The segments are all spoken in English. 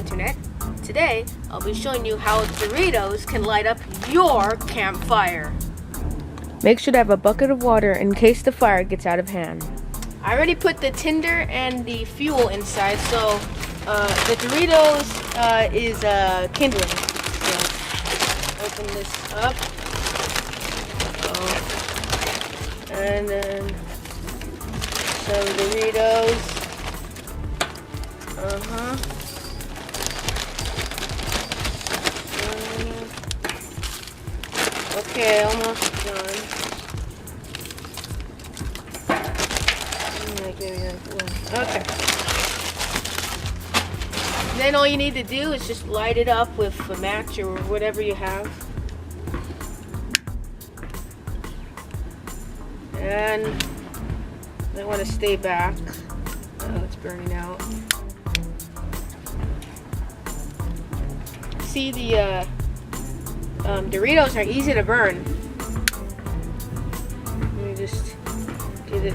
Internet. Today, I'll be showing you how Dorritos can light up your campfire. Make sure to have a bucket of water in case the fire gets out of hand. I already put the tinder and the fuel inside, so the Dorritos is kindling. So, open this up. And then some Dorritos. Okay, almost done. Okay. Then all you need to do is just light it up with a match or whatever you have. And I want to stay back. Oh, it's burning out. See, the Dorritos are easy to burn. Let me just get it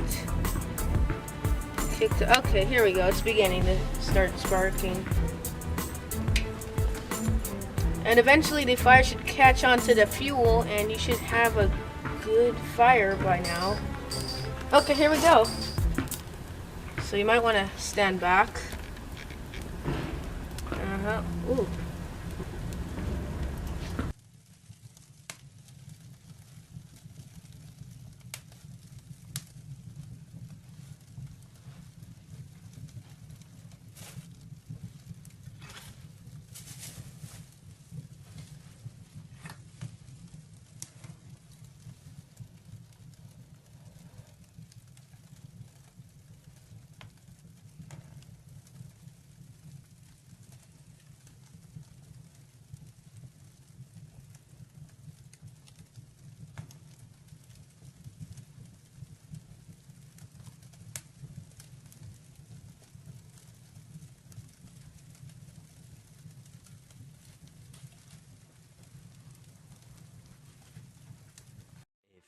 kicked. Okay, here we go. It's beginning to start sparking. And eventually the fire should catch onto the fuel and you should have a good fire by now. Okay, here we go. So you might want to stand back. Ooh.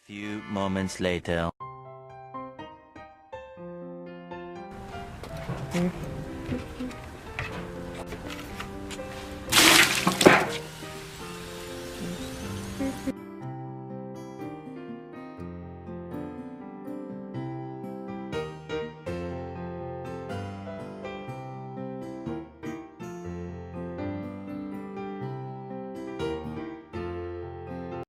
Few moments later.